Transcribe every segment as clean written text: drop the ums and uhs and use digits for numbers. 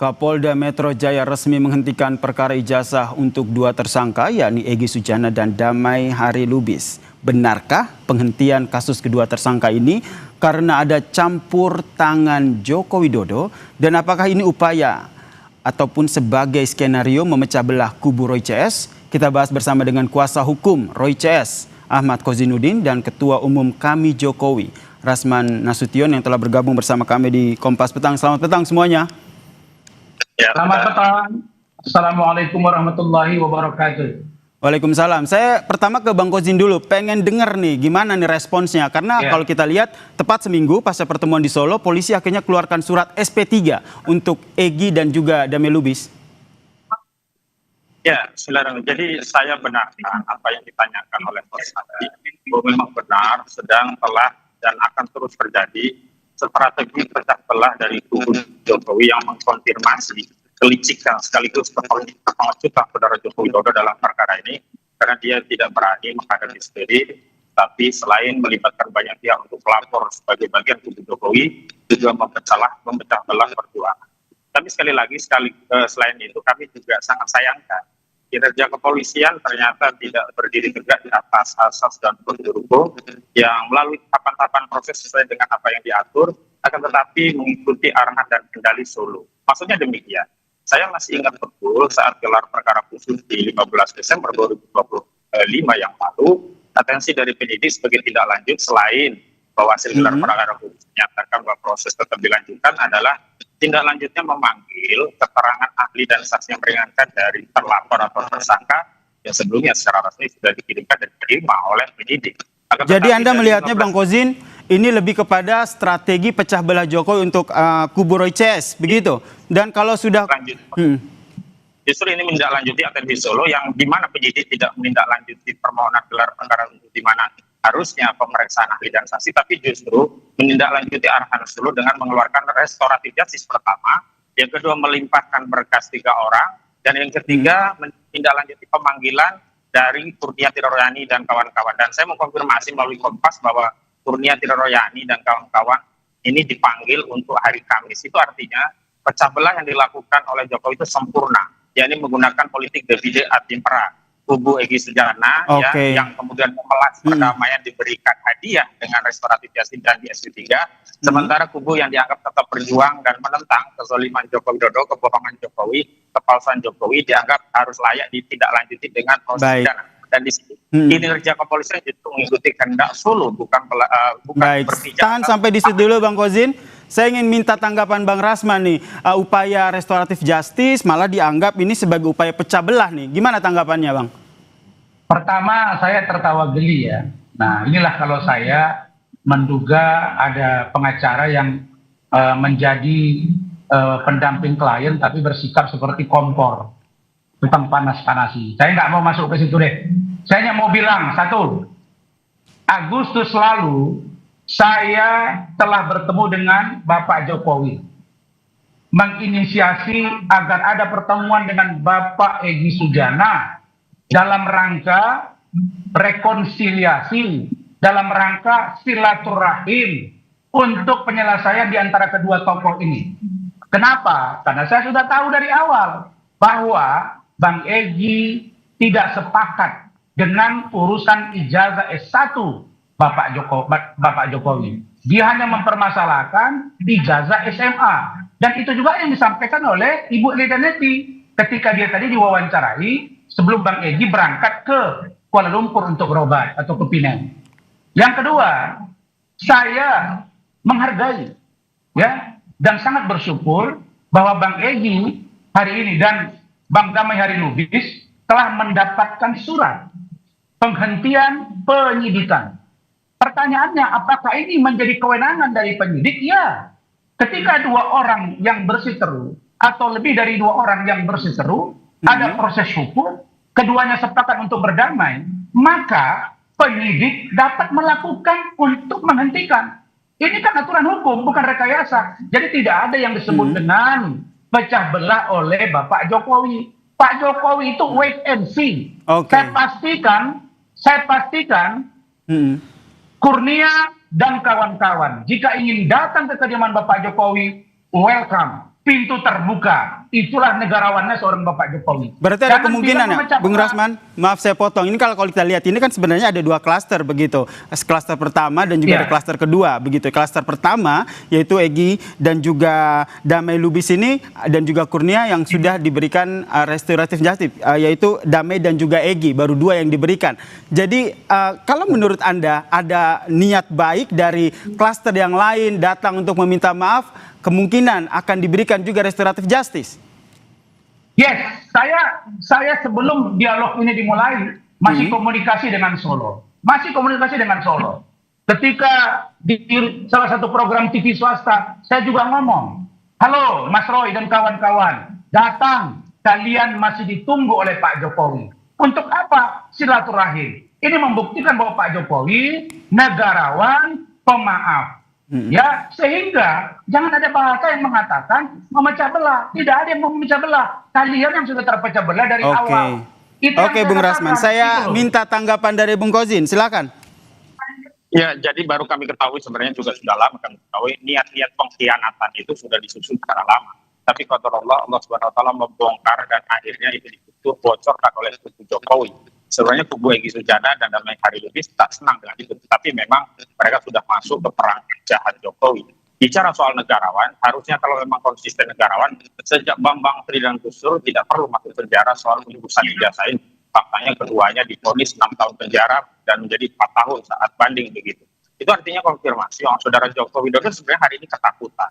Kapolda Metro Jaya resmi menghentikan perkara ijazah untuk dua tersangka yakni Egy Sujana dan Damai Hari Lubis. Benarkah penghentian kasus kedua tersangka ini karena ada campur tangan Joko Widodo? Dan apakah ini upaya ataupun sebagai skenario memecah belah kubu Roy CS? Kita bahas bersama dengan kuasa hukum Roy CS, Ahmad Kozinuddin, dan Ketua Umum Kami Jokowi, Rasman Nasution, yang telah bergabung bersama kami di Kompas Petang. Selamat petang semuanya. Selamat petang. Assalamualaikum warahmatullahi wabarakatuh. Waalaikumsalam. Saya pertama ke Bang Kozin dulu. Pengen dengar nih gimana nih responsnya. Karena kalau kita lihat tepat seminggu pasca pertemuan di Solo, polisi akhirnya keluarkan surat SP3 untuk Egy dan juga Damai Lubis. Ya, silakan. Jadi saya benarkan apa yang ditanyakan oleh Mas Adi, bahwa memang benar sedang telah dan akan terus terjadi strategi pecah belah dari kubu Jokowi yang mengkonfirmasi kelicikan sekaligus pengecutan saudara Joko Widodo dalam perkara ini, karena dia tidak berani menghadapi sendiri, tapi selain melibatkan banyak pihak untuk melapor sebagai bagian kubu Jokowi, juga memecah belah perjuangan. Tapi sekali lagi, selain itu kami juga sangat sayangkan kinerja kepolisian ternyata tidak berdiri tegak di atas asas dan prosedur hukum yang melalui tahapan-tahapan proses sesuai dengan apa yang diatur, akan tetapi mengikuti arahan dan kendali Solo. Maksudnya demikian. Saya masih ingat betul saat gelar perkara khusus di 15 Desember 2025 yang lalu, atensi dari penyidik sebagai tindak lanjut selain bahwa hasil gelar perkara khusus menyatakan bahwa proses tetap dilanjutkan adalah tindak lanjutnya memanggil keterangan ahli dan saksi yang meringankan dari terlapor atau tersangka yang sebelumnya secara resmi sudah dikirimkan dan diterima oleh penyidik. Jadi Anda melihatnya Bang Kozin, ini lebih kepada strategi pecah belah Jokowi untuk kubu Roy CS, begitu? Dan kalau sudah justru ini menindaklanjuti atensi Solo yang di mana penyidik tidak menindaklanjuti permohonan gelar perkara untuk di mana harusnya pemeriksaan ahli dan saksi, tapi justru menindaklanjuti arahan Solo dengan mengeluarkan restoratif justice pertama, yang kedua melimpahkan berkas 3 orang, dan yang ketiga menindaklanjuti pemanggilan dari Kurnia Royani dan kawan-kawan. Dan saya mengkonfirmasi melalui Kompas bahwa Kurnia Royani dan kawan-kawan ini dipanggil untuk hari Kamis. Itu artinya pecah belah yang dilakukan oleh Jokowi itu sempurna, yakni menggunakan politik divide et impera. Kubu Egy Sujana yang kemudian memelas perdamaian diberikan hadiah dengan restoratif justice dan di SP3, sementara kubu yang dianggap tetap berjuang dan menentang kezaliman Joko Widodo, kebohongan Jokowi, kepalsuan Jokowi dianggap harus layak ditindaklanjuti dengan proses pidana. Dan di sini kinerja kepolisian justru mengikuti kehendak Solo, bukan berpijak. Tahan sampai di situ dulu Bang Kozin. Saya ingin minta tanggapan Bang Rasman nih, upaya restoratif justice malah dianggap ini sebagai upaya pecah belah nih. Gimana tanggapannya Bang? Pertama, saya tertawa geli ya. Nah, inilah kalau saya menduga ada pengacara yang menjadi pendamping klien tapi bersikap seperti kompor, tukang panas-panasi. Saya nggak mau masuk ke situ deh. Saya hanya mau bilang satu, Agustus lalu saya telah bertemu dengan Bapak Jokowi, menginisiasi agar ada pertemuan dengan Bapak Egy Sujana dalam rangka rekonsiliasi, dalam rangka silaturahim untuk penyelesaian di antara kedua tokoh ini. Kenapa? Karena saya sudah tahu dari awal bahwa Bang Egy tidak sepakat dengan urusan ijazah S1 Bapak Jokowi. Dia hanya mempermasalahkan ijazah SMA. Dan itu juga yang disampaikan oleh Ibu Lidaneti ketika dia tadi diwawancarai sebelum Bang Egy berangkat ke Kuala Lumpur untuk berobat atau ke Penang. Yang kedua, saya menghargai ya dan sangat bersyukur bahwa Bang Egy hari ini dan Bang Damai Hari Lubis telah mendapatkan surat penghentian penyidikan. Pertanyaannya, apakah ini menjadi kewenangan dari penyidik? Ya. Ketika 2 orang yang berseteru atau lebih dari 2 orang yang berseteru, ada proses hukum, keduanya sepakat untuk berdamai, maka penyidik dapat melakukan untuk menghentikan. Ini kan aturan hukum, bukan rekayasa. Jadi tidak ada yang disebut dengan pecah belah oleh Bapak Jokowi. Pak Jokowi itu wait and see. Saya pastikan Kurnia dan kawan-kawan jika ingin datang ke kediaman Bapak Jokowi, welcome. pintu terbuka. Itulah negarawannya seorang Bapak Jokowi. Berarti ada Jangan kemungkinan bilang ya, memecah Bung belah. Rasman, maaf saya potong. Ini kalau kita lihat ini kan sebenarnya ada 2 klaster begitu. Klaster pertama dan juga Iya. ada klaster kedua begitu. Klaster pertama yaitu Egy dan juga Damai Lubis ini dan juga Kurnia yang sudah diberikan restoratif justice, yaitu Damai dan juga Egy, baru 2 yang diberikan. Jadi kalau menurut Anda ada niat baik dari klaster yang lain datang untuk meminta maaf, kemungkinan akan diberikan juga restoratif justice. Yes, saya sebelum dialog ini dimulai masih komunikasi dengan Solo. Ketika di salah satu program TV swasta, saya juga ngomong, halo Mas Roy dan kawan-kawan, datang, kalian masih ditunggu oleh Pak Jokowi. Untuk apa? Silaturahim. Ini membuktikan bahwa Pak Jokowi negarawan, pemaaf. Ya, sehingga jangan ada bahasa yang mengatakan memecah belah. Tidak ada yang mau memecah belah. Kalian yang sudah terpecah belah dari awal. Oke, Bung Rasman. Saya minta tanggapan dari Bung Kozin. Silakan. Ya, jadi baru kami ketahui, sebenarnya juga sudah lama kami ketahui niat-niat pengkhianatan itu sudah disusun secara lama. Tapi kata Allah Subhanahu wa taala membongkar dan akhirnya itu dibocorkan oleh kubu Jokowi. Sebenarnya kubu Egy Sujana dan Damai Hari Lubis tak senang dengan itu, tapi memang mereka sudah masuk ke perang jahat Jokowi. Bicara soal negarawan, harusnya kalau memang konsisten negarawan, sejak Bambang Tri dan Gus Dur tidak perlu masuk penjara soal pengurusan ijazah ini. Faktanya keduanya divonis 6 tahun penjara dan menjadi 4 tahun saat banding begitu. Itu artinya konfirmasi yang saudara Joko Widodo sebenarnya hari ini ketakutan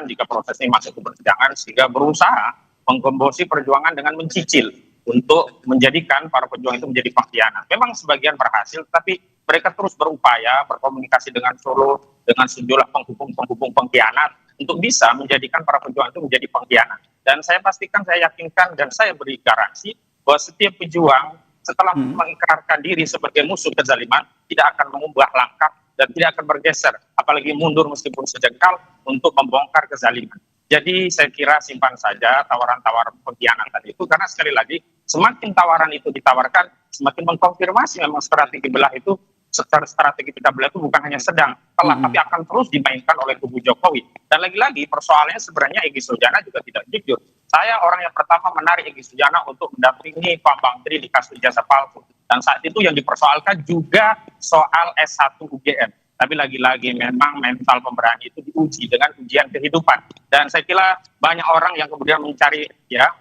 jika proses ini masuk ke persidangan, sehingga berusaha menggembosi perjuangan dengan mencicil untuk menjadikan para pejuang itu menjadi pengkhianat. Memang sebagian berhasil, tapi mereka terus berupaya berkomunikasi dengan Solo, dengan sejumlah penghubung pengkhianat untuk bisa menjadikan para pejuang itu menjadi pengkhianat. Dan saya pastikan, saya yakinkan, dan saya beri garansi bahwa setiap pejuang setelah mengikrarkan diri sebagai musuh kezaliman tidak akan mengubah langkah dan tidak akan bergeser, apalagi mundur meskipun sejengkal untuk membongkar kezaliman. Jadi saya kira simpan saja tawaran-tawaran pengkhianatan itu, karena sekali lagi semakin tawaran itu ditawarkan, semakin mengkonfirmasi memang strategi belah itu, strategi pecah belah itu bukan hanya sedang telah, tapi akan terus dimainkan oleh kubu Jokowi. Dan lagi-lagi persoalannya sebenarnya Egy Sujana juga tidak jujur. Saya orang yang pertama menarik Egy Sujana untuk mendampingi Bambang Tri di kasus ijazah palsu. Dan saat itu yang dipersoalkan juga soal S1 UGM. Tapi lagi-lagi memang mental pemberani itu diuji dengan ujian kehidupan. Dan saya kira banyak orang yang kemudian mencari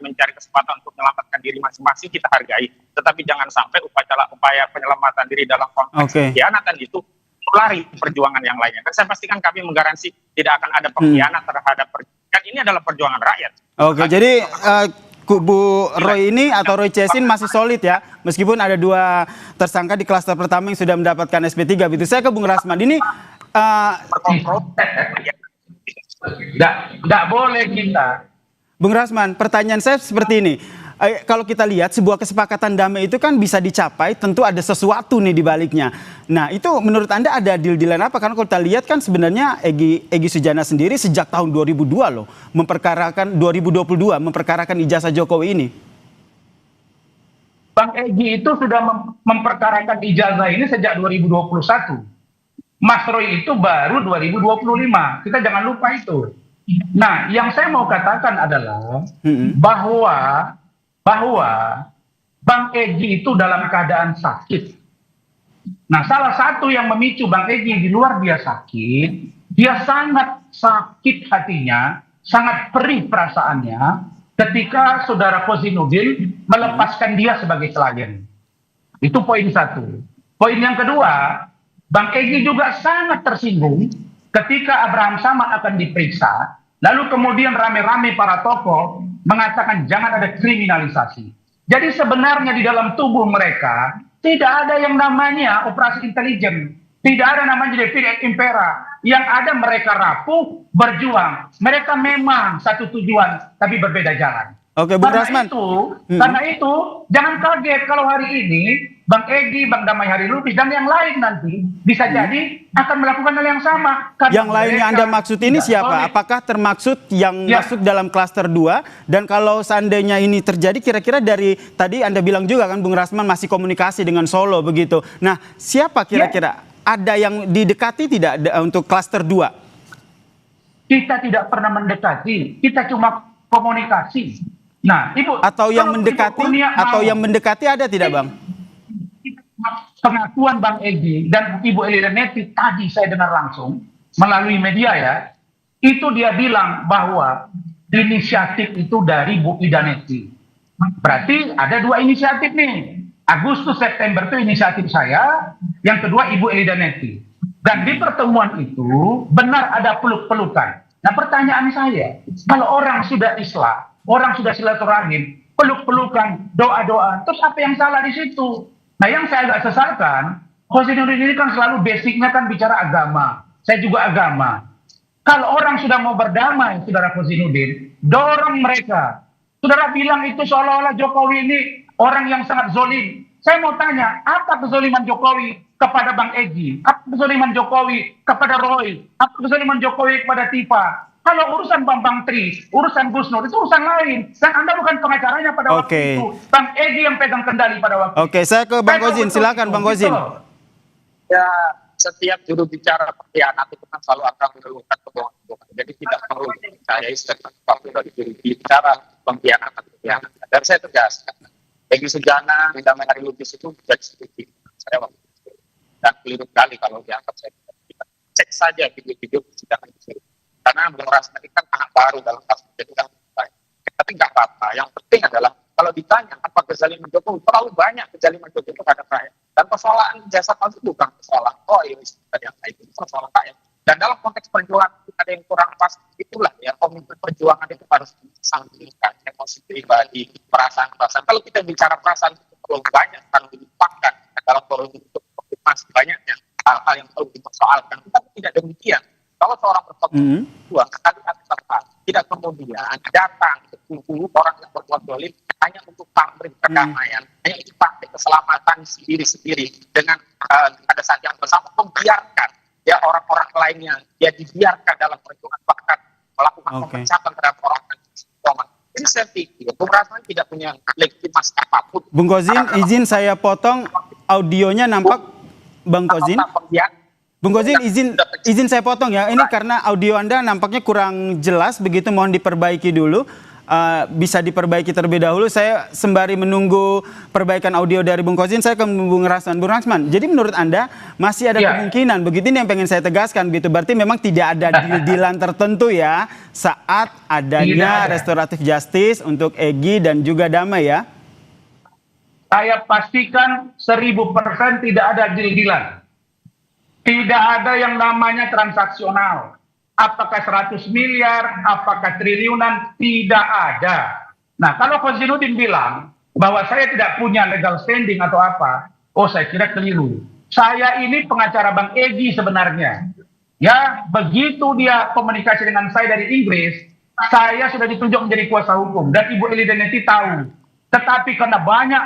kesempatan untuk menyelamatkan diri masing-masing, kita hargai. Tetapi jangan sampai upaya penyelamatan diri dalam konteks pengkhianatan itu lari perjuangan yang lainnya. Dan saya pastikan kami menggaransi tidak akan ada pengkhianat terhadap perjuangan. Ini adalah perjuangan rakyat. Oke, jadi kubu Roy ini atau Roy Cesin masih solid ya, meskipun ada 2 tersangka di klaster pertama yang sudah mendapatkan SP3 gitu. Saya ke Bung Rasman ini nggak boleh kita. Bung Rasman, pertanyaan saya seperti ini. Kalau kita lihat sebuah kesepakatan damai itu kan bisa dicapai, tentu ada sesuatu nih di baliknya. Nah, itu menurut Anda ada deal-dealan apa? Karena kalau kita lihat kan sebenarnya Egy Sujana sendiri sejak tahun 2002 loh, 2022 memperkarakan ijazah Jokowi ini. Bang Egy itu sudah memperkarakan ijazah ini sejak 2021. Mas Roy itu baru 2025. Kita jangan lupa itu. Nah, yang saya mau katakan adalah bahwa Bang Egy itu dalam keadaan sakit. Nah, salah satu yang memicu Bang Egy di luar dia sakit, dia sangat sakit hatinya, sangat perih perasaannya ketika saudara Kozinudin melepaskan dia sebagai klien. Itu poin 1. Poin yang kedua, Bang Egy juga sangat tersinggung ketika Abraham Samad akan diperiksa, lalu kemudian rame-rame para tokoh mengatakan jangan ada kriminalisasi. Jadi sebenarnya di dalam tubuh mereka tidak ada yang namanya operasi intelijen, tidak ada namanya David et Impera. Yang ada mereka rapuh, berjuang. Mereka memang satu tujuan, tapi berbeda jalan. Oke, Bung Rasman. Karena itu, jangan kaget kalau hari ini Bang Egy, Bang Damai Hari Lubis, dan yang lain nanti bisa jadi akan melakukan hal yang sama. Yang lainnya Anda maksud ini siapa? Apakah termaksud yang masuk dalam klaster 2? Dan kalau seandainya ini terjadi, kira-kira dari tadi Anda bilang juga kan Bung Rasman masih komunikasi dengan Solo begitu. Nah, siapa kira-kira? Ada yang didekati tidak untuk klaster 2? Kita tidak pernah mendekati, kita cuma komunikasi. Nah, Ibu, Atau yang kalau mendekati, Ibu Kurnia atau mau yang mendekati ada tidak, Bang? pengakuan Bang Egy dan Ibu Elida Neti tadi saya dengar langsung melalui media ya, itu dia bilang bahwa inisiatif itu dari Bu Ida Neti. Berarti ada dua inisiatif nih. Agustus September itu inisiatif saya, yang kedua Ibu Elida Neti. Dan di pertemuan itu benar ada peluk-pelukan. Nah pertanyaan saya, kalau orang sudah Islam, orang sudah silaturahim, peluk-pelukan, doa-doa, terus apa yang salah di situ? Nah yang saya agak sesalkan, Khozinuddin ini kan selalu basicnya kan bicara agama. Saya juga agama. Kalau orang sudah mau berdamai, Saudara Khozinuddin, dorong mereka. Saudara bilang itu seolah-olah Jokowi ini orang yang sangat zolim. Saya mau tanya, apa kezoliman Jokowi kepada Bang Egy? Apa kezoliman Jokowi kepada Roy? Apa kezoliman Jokowi kepada Tifa? Kalau urusan Bambang Tri, urusan Gus Nur, itu urusan lain. Dan Anda bukan pengacaranya pada waktu itu. Bang Egy yang pegang kendali pada waktu itu. Oke, saya ke Bang Kozin. Silakan Bang Kozin. Ya, setiap juru bicara pengkhianat itu kan selalu akan mengeluhkan kebohongan. Jadi tidak perlu dipercayai sesuatu dari juru bicara pengkhianat. Dan saya tegaskan, Egy Sujana, Damai Hari Lubis itu jadi seperti saya waktu itu. Dan keliru kali kalau dianggap saya tidak. Cek saja video-video persidangan itu. Karena Bung Rasman kan anak baru dalam kasus itu kan baik. Tapi nggak apa-apa. Yang penting adalah kalau ditanya apa kezaliman Jokowi, terlalu banyak kezaliman Jokowi terhadap rakyat. Dan persoalan jasa palsu bukan persoalan yang lain, itu persoalan rakyat. Dan dalam konteks perjuangan ada yang kurang pas, itulah ya komitmen perjuangan itu harus disampingkan emosi pribadi, perasaan. Kalau kita bicara perasaan itu perlu banyak harus dilupakan dalam politik itu masih banyaknya hal-hal yang perlu dipersoalkan. Tapi tidak demikian. Kalau seorang berkebutuhan sekali tidak kemudian datang ke kubu orang yang berbuat dolim hanya untuk pamrih perdamaian, hanya untuk pakai keselamatan sendiri-sendiri dengan pada saat yang bersama membiarkan ya orang-orang lainnya ya dibiarkan dalam perjuangan bahkan melakukan pemecatan terhadap orang yang ini saya pikir Bung Rasman tidak punya legitimasi apapun. Bung Kozin, izin saya potong audionya nampak Bang Kozin. Bung Kozin, izin saya potong ya. Ini karena audio Anda nampaknya kurang jelas, begitu mohon diperbaiki dulu. Bisa diperbaiki terlebih dahulu. Saya sembari menunggu perbaikan audio dari Bung Kozin, saya ke Bung Rasman. Bung Rasman, jadi menurut Anda masih ada kemungkinan, begitu ini yang pengen saya tegaskan, gitu. Berarti memang tidak ada deal-dealan tertentu ya saat adanya restoratif justice untuk Egy dan juga Damai ya? Saya pastikan 1000% tidak ada deal-dealan. Tidak ada yang namanya transaksional. Apakah 100 miliar, apakah triliunan, tidak ada. Nah, kalau Khozinuddin bilang bahwa saya tidak punya legal standing atau apa, oh saya kira keliru. Saya ini pengacara Bang Egy sebenarnya. Ya, begitu dia komunikasi dengan saya dari Inggris, saya sudah ditunjuk menjadi kuasa hukum. Dan Ibu Elida Neti tahu. Tetapi karena banyak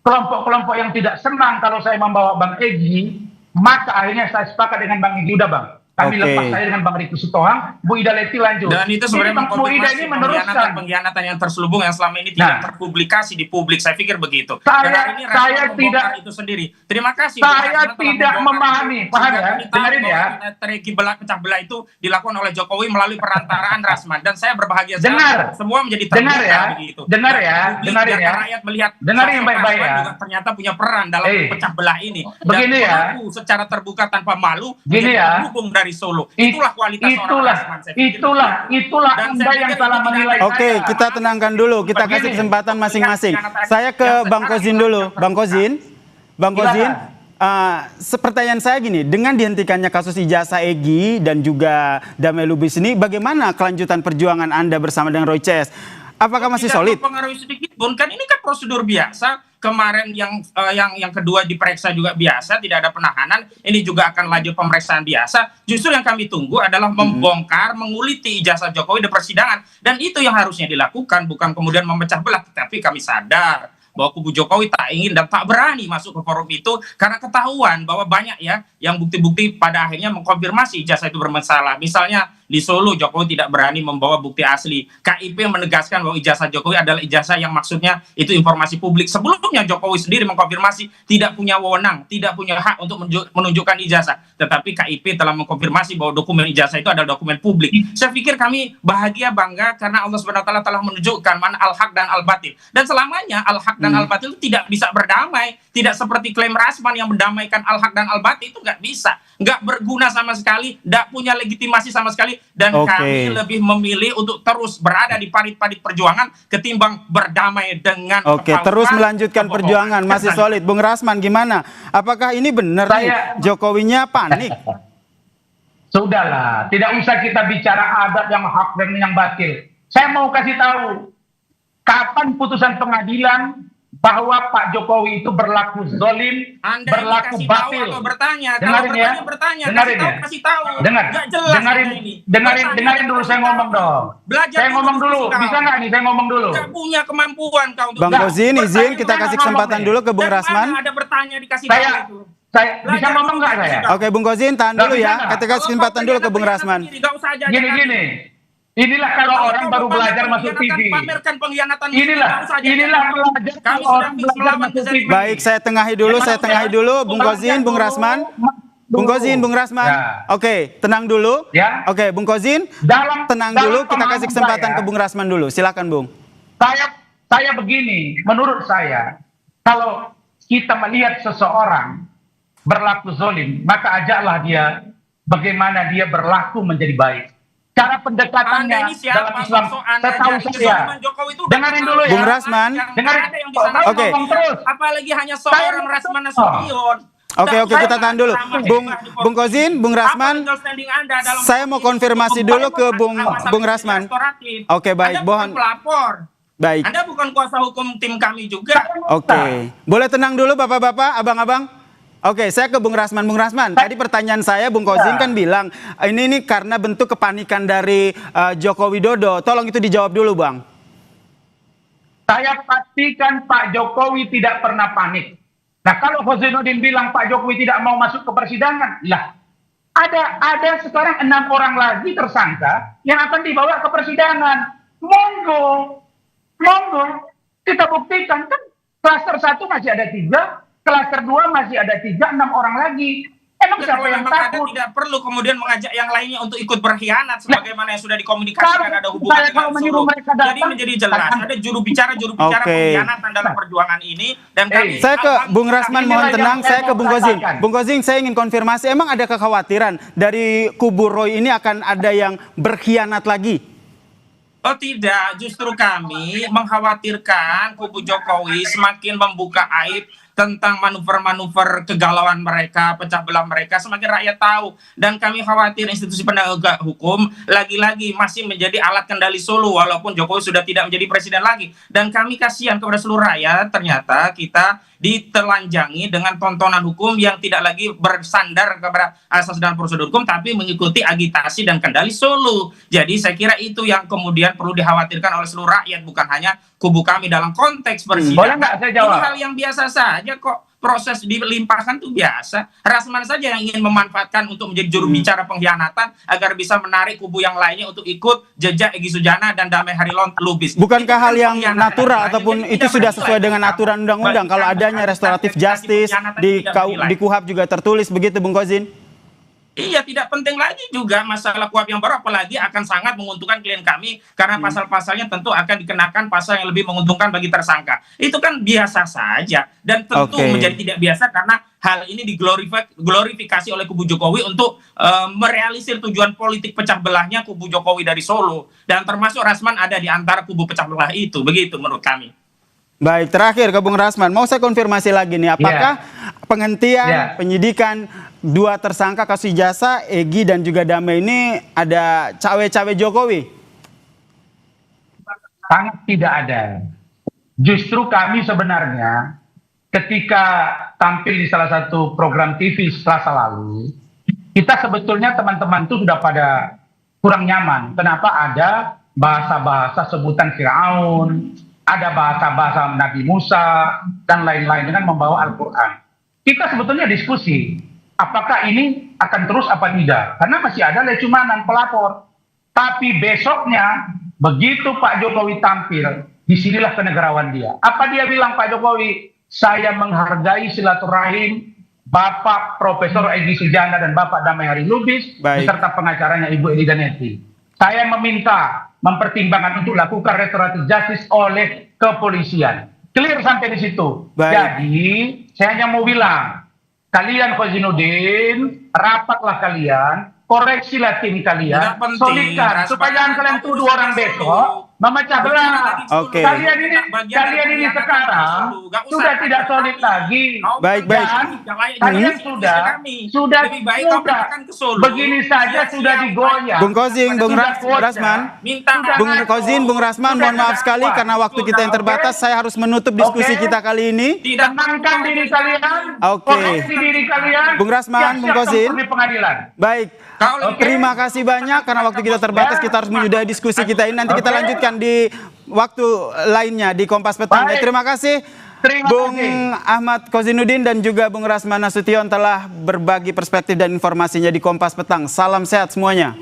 kelompok-kelompok yang tidak senang kalau saya membawa Bang Egy, maka akhirnya saya sepakat dengan Bang Egy, udah Bang. Kami lepas saya dengan Bang Riki Sitohang, Bu Ida Leti lanjut. Dan itu sebenarnya Bu Ida ini meneruskan pengkhianatan yang terselubung yang selama ini tidak terpublikasi di publik. Saya pikir begitu. Saya tidak itu sendiri. Terima kasih. Saya tidak memahami. Paham ya? Dengerin ya. Strategi pecah belah itu dilakukan oleh Jokowi melalui perantaraan Rasman. Dan saya berbahagia sekali. Semua menjadi terbuka ya. Begitu. Dengar ya. Dengerin ya. Rakyat melihat. Dengerin baik-baik ya. Juga ternyata punya peran dalam pecah belah ini. Begini ya. Secara terbuka tanpa malu. Gini ya. Pendukung dari Solo. Itulah kualitas orang Rasman. Itulah Anda yang salah menilai. Oke, kita tenangkan dulu. Kita kasih kesempatan masing-masing. Saya ke Bang Kozin dulu. Bang Kozin, pertanyaan saya gini, dengan dihentikannya kasus ijazah Egy dan juga Damai Lubis ini, bagaimana kelanjutan perjuangan Anda bersama dengan Roy CS? Apakah masih solid? Tidak mempengaruhi sedikit pun, kan ini kan prosedur biasa. Kemarin yang kedua diperiksa juga biasa, tidak ada penahanan. Ini juga akan lanjut pemeriksaan biasa. Justru yang kami tunggu adalah membongkar, menguliti ijazah Jokowi di persidangan. Dan itu yang harusnya dilakukan, bukan kemudian memecah belah. Tapi kami sadar bahwa kubu Jokowi tak ingin dan tak berani masuk ke forum itu karena ketahuan bahwa banyak ya yang bukti-bukti pada akhirnya mengkonfirmasi ijazah itu bermasalah. Misalnya di Solo Jokowi tidak berani membawa bukti asli. KIP menegaskan bahwa ijazah Jokowi adalah ijazah yang maksudnya itu informasi publik. Sebelumnya Jokowi sendiri mengkonfirmasi tidak punya wewenang, tidak punya hak untuk menunjukkan ijazah. Tetapi KIP telah mengkonfirmasi bahwa dokumen ijazah itu adalah dokumen publik. Saya pikir kami bahagia, bangga karena Allah Subhanahu wa taala telah menunjukkan mana al-haq dan al-batil. Dan selamanya al-haq dan al-batil itu tidak bisa berdamai. Tidak seperti klaim Rasman yang mendamaikan al-haq dan al-batil, itu nggak bisa. Nggak berguna sama sekali, nggak punya legitimasi sama sekali. Dan kami lebih memilih untuk terus berada di parit-parit perjuangan ketimbang berdamai dengan terus melanjutkan perjuangan. Masih solid. Bung Rasman gimana? Apakah ini benar nih Jokowinya panik? Sudahlah, tidak usah kita bicara adat yang hak dan yang batil. Saya mau kasih tahu, kapan putusan pengadilan bahwa Pak Jokowi itu berlaku zolim, Anda berlaku batil. Atau bertanya, dengarin ya, kasih tahu. Dengarin dulu saya ngomong dong. Saya ngomong dulu, bisa nggak nih saya ngomong dulu? Nggak punya kemampuan kau untuk. Bang Kozin, izin kita kasih kesempatan dulu ke Bung Rasman. Ada bertanya dikasih tahu itu. Saya bisa ngomong nggak saya? Oke, Bung Kozin tahan dulu ya. Kita kasih kesempatan dulu ke Bung Rasman. Gini. Inilah kalau orang baru belajar masuk TV. Inilah belajar kalau orang belajar masuk TV. Baik, saya tengahi dulu, Bung Kozin, Bung Rasman. Bung Rasman. Oke, tenang dulu. Ya. Oke, Bung Kozin, tenang dulu. Kita kasih kesempatan ke Bung Rasman dulu. Silakan, Bung. Saya begini, menurut saya, kalau kita melihat seseorang berlaku zolim, maka ajaklah dia bagaimana dia berlaku menjadi baik. Cara pendekatannya dalam Islam, setahu saya. Dengarin dulu ya. Bung Rasman. Oke. Apalagi hanya seorang Rasman Nasution. Oke, kita tahan dulu. Bung Kozin, Bung Rasman. Saya mau konfirmasi dulu ke Bung Rasman. Oke, baik. Mohon. Baik. Anda bukan kuasa hukum tim kami juga. Oke. Boleh tenang dulu Bapak-bapak, Abang-abang? Oke, saya ke Bung Rasman. Bung Rasman, tadi pertanyaan saya, Bung Kozin kan bilang, ini karena bentuk kepanikan dari Joko Widodo. Tolong itu dijawab dulu, Bang. Saya pastikan Pak Jokowi tidak pernah panik. Nah, kalau Kozainuddin bilang Pak Jokowi tidak mau masuk ke persidangan, lah, ada sekarang 6 orang lagi tersangka yang akan dibawa ke persidangan. Monggo, kita buktikan kan klaster 1 masih ada 3. Klaster 2 masih ada 3, 6 orang lagi. Emang siapa yang takut? Anda tidak perlu kemudian mengajak yang lainnya untuk ikut berkhianat sebagaimana yang sudah dikomunikasikan ada hubungan dengan Solo. Jadi menjadi jelas ada juru bicara pengkhianatan dalam perjuangan ini dan kami. Saya ke Bung Rasman, mohon tenang. Saya ke Bung Kozin. Bung Kozin, saya ingin konfirmasi, emang ada kekhawatiran dari kubu Roy ini akan ada yang berkhianat lagi? Oh tidak, justru kami mengkhawatirkan kubu Jokowi semakin membuka aib tentang manuver-manuver kegalauan mereka, pecah belah mereka, semakin rakyat tahu. Dan kami khawatir institusi penegak hukum lagi-lagi masih menjadi alat kendali Solo, walaupun Jokowi sudah tidak menjadi presiden lagi. Dan kami kasihan kepada seluruh rakyat, ternyata kita ditelanjangi dengan tontonan hukum yang tidak lagi bersandar kepada asas dan prosedur hukum, tapi mengikuti agitasi dan kendali Solo. Jadi saya kira itu yang kemudian perlu dikhawatirkan oleh seluruh rakyat, bukan hanya kubu kami dalam konteks persidangan. Boleh nggak saya jawab? Ini hal yang biasa saja kok. Proses dilimpahkan itu biasa. Rasman saja yang ingin memanfaatkan untuk menjadi juru bicara pengkhianatan agar bisa menarik kubu yang lainnya untuk ikut jejak Egy Sujana dan Damai Harilubis. Bukankah hal yang natural ataupun itu sudah sesuai dengan aturan undang-undang kalau adanya restoratif justice di KUHAP juga tertulis begitu, Bung Kozin? Iya, tidak penting lagi juga masalah KUHAP yang baru, apalagi akan sangat menguntungkan klien kami karena pasal-pasalnya tentu akan dikenakan pasal yang lebih menguntungkan bagi tersangka. Itu kan biasa saja dan tentu menjadi tidak biasa karena hal ini diglorifikasi oleh kubu Jokowi untuk merealisir tujuan politik pecah belahnya kubu Jokowi dari Solo, dan termasuk Rasman ada di antara kubu pecah belah itu. Begitu menurut kami. Baik, terakhir ke Bung Rasman, mau saya konfirmasi lagi nih, apakah penghentian penyidikan 2 tersangka kasus ijazah Egy dan juga Damai ini ada cawe-cawe Jokowi? Sangat tidak ada. Justru kami sebenarnya ketika tampil di salah satu program TV Selasa lalu, kita sebetulnya teman-teman itu sudah pada kurang nyaman. Kenapa ada bahasa-bahasa sebutan Firaun, ada bahasa-bahasa Nabi Musa, dan lain-lain dengan membawa Al-Quran. Kita sebetulnya diskusi, apakah ini akan terus apa tidak? Karena masih ada lecumanan pelapor. Tapi besoknya begitu Pak Jokowi tampil, disinilah kenegarawan dia. Apa dia bilang Pak Jokowi? Saya menghargai silaturahim Bapak Profesor Egy Sujana dan Bapak Damai Hari Lubis beserta pengacaranya Ibu Edi Ganetti. Saya meminta mempertimbangkan untuk lakukan restoratif justice oleh kepolisian. Clear sampai di situ. Jadi saya hanya mau bilang, kalian Kozinudin, rapatlah kalian, koreksilah tim kalian, solidkan supaya jangan kalian tuduh orang besok memecah belah. Oke. Kalian ini sekarang sudah tidak solid lagi. Baik. Kalian sudah begini saja sudah digoyah. Bung Kozing, Bung Rasman, Bung Kozing, Bung Rasman, mohon maaf sekali karena waktu kita yang terbatas, saya harus menutup diskusi kita kali ini. Tenangkan diri kalian, koreksi diri kalian. Bung Rasman, Bung Kozing. Di pengadilan. Baik. Terima kasih banyak karena waktu kita terbatas, kita harus menyudahi diskusi kita ini. Nanti kita lanjutkan di waktu lainnya di Kompas Petang. Terima kasih Bung Ahmad Kozinudin dan juga Bung Rasman Nasution telah berbagi perspektif dan informasinya di Kompas Petang. Salam sehat semuanya.